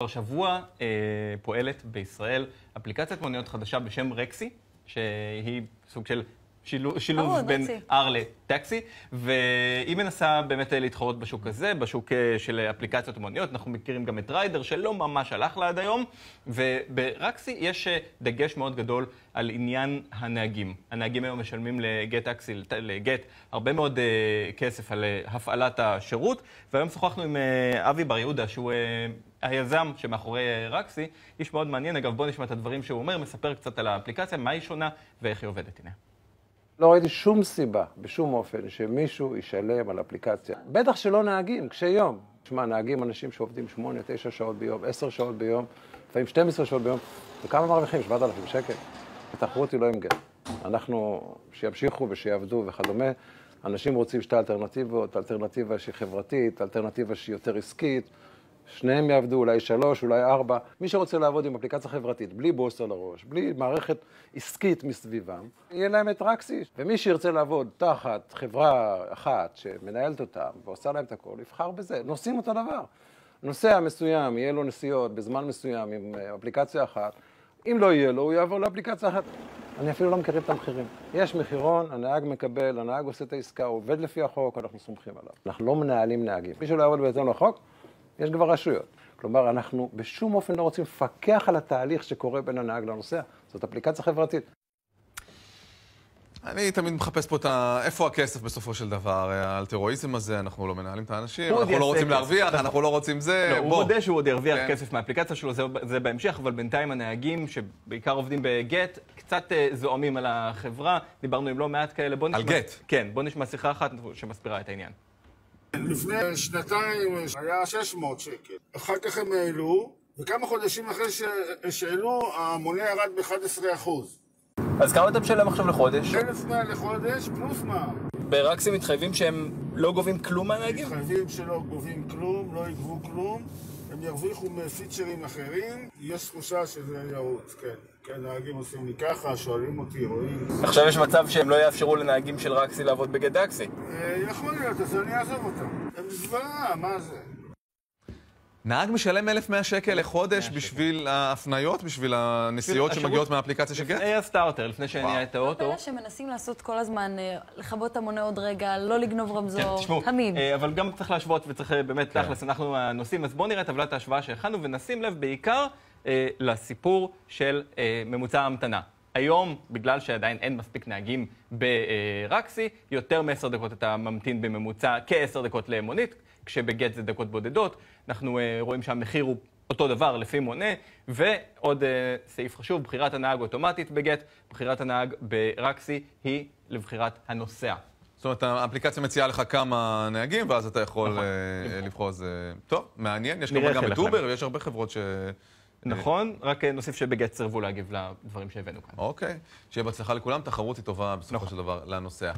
כבר שבוע פועלת בישראל אפליקציית מוניות חדשה בשם רקסי, שהיא סוג של שילוב בין R לטקסי, והיא מנסה באמת להתחרות בשוק הזה, בשוק של אפליקציות מוניות. אנחנו מכירים גם את ריידר שלא ממש הלך לה עד היום, וברקסי יש דגש מאוד גדול על עניין הנהגים. הנהגים היום משלמים לגט הרבה מאוד כסף על הפעלת השירות, והיום שוחחנו עם אבי בר יהודה שהוא היזם שמאחורי רקסי, איש מאוד מעניין. אגב, בוא נשמע את הדברים שהוא אומר, מספר קצת על האפליקציה, מה היא שונה ואיך היא עובדת. הנה. לא ראיתי שום סיבה, בשום אופן, שמישהו ישלם על אפליקציה. בטח שלא נהגים, קשי יום. תשמע, נהגים אנשים שעובדים 8, 9 שעות ביום, 10 שעות ביום, לפעמים 12 שעות ביום, וכמה מרוויחים? 7,000 שקל. התחרות היא לא עם גט. אנחנו, שימשיכו ושיעבדו וכדומה, אנשים רוצים שתי אלטרנטיבות, אלטרנטיבה שהיא חברתית, אלטרנטיבה שהיא יותר עסקית, שניהם יעבדו, אולי 3, אולי 4. מי שרוצה לעבוד עם אפליקציה חברתית, בלי בוס על הראש, בלי מערכת עסקית מסביבם, יהיה להם את רקסי. ומי שירצה לעבוד תחת חברה אחת שמנהלת אותם ועושה להם את הכל, יבחר בזה. נוסעים אותו דבר. נוסע מסוים, יהיה לו נסיעות בזמן מסוים עם אפליקציה אחת. אם לא יהיה לו, הוא יעבור לאפליקציה אחת. אני אפילו לא מכיר את המחירים. יש מחירון, הנהג מקבל, הנהג עושה את העסקה, הוא עובד לפי החוק, אנחנו סומכים עליו. אנחנו לא מנהלים נהגים. מי שלא יעבוד בהתאם לחוק, יש כבר רשויות. כלומר, אנחנו בשום אופן לא רוצים לפקח על התהליך שקורה בין הנהג לנוסע. זאת אפליקציה חברתית. אני תמיד מחפש פה איפה הכסף בסופו של דבר, האלטרואיזם הזה, אנחנו לא מנהלים את האנשים, אנחנו לא רוצים להרוויח, אנחנו לא רוצים זה. הוא מודה שהוא עוד ירוויח כסף מהאפליקציה שלו, זה בהמשך, אבל בינתיים הנהגים שבעיקר עובדים בגט, קצת זועמים על החברה, דיברנו עם לא מעט כאלה. על גט? כן, בוא נשמע שיחה אחת שמסבירה את העניין. לפני שנתיים היה 600 שקל, אחר כך הם העלו, וכמה חודשים אחרי שהעלו, המונה ירד ב-11%. אז כמה אתה משלם עכשיו לחודש? 1,100 לחודש פלוס מה? ברקסי מתחייבים שהם לא גובים כלום מהנהגים? מתחייבים שלא גובים כלום, לא יגבו כלום, הם ירוויחו מפיצ'רים אחרים, יש תחושה שזה ירוץ, כן. כן, נהגים עושים לי ככה, שואלים אותי, רואים. עכשיו יש מצב שהם לא יאפשרו לנהגים של רקסי לעבוד בגט טקסי? יכול להיות, אז אני אעזוב אותם. הם זוועה, מה זה? נהג משלם 1,100 שקל לחודש בשביל ההפניות, בשביל הנסיעות שמגיעות מהאפליקציה של גט? לפני הסטארטר, לפני שהניע את האוטו. אלה שמנסים לעשות כל הזמן, לכבות את המונה עוד רגע, לא לגנוב רמזור, תמיד. אבל גם צריך להשוות וצריך באמת תכלס, אנחנו הנושאים. אז בואו נראה את טבלת ההשוואה שהכנו ונשים לב בעיקר לסיפור של ממוצע ההמתנה. היום, בגלל שעדיין אין מספיק נהגים ברקסי, יותר מ10 דקות אתה ממתין בממוצע, כ10 דקות למונית, כשבגט זה דקות בודדות. אנחנו רואים שהמחיר הוא אותו דבר לפי מונה, ועוד סעיף חשוב, בחירת הנהג אוטומטית בגט, בחירת הנהג ברקסי היא לבחירת הנוסע. זאת אומרת, האפליקציה מציעה לך כמה נהגים, ואז אתה יכול לבחור. טוב, מעניין, יש גם את אובר, ויש הרבה חברות ש... נכון, רק נוסיף שבגט סירבו להגיב לדברים שהבאנו כאן. אוקיי, שיהיה בהצלחה לכולם, תחרות היא טובה בסופו של דבר לנוסע.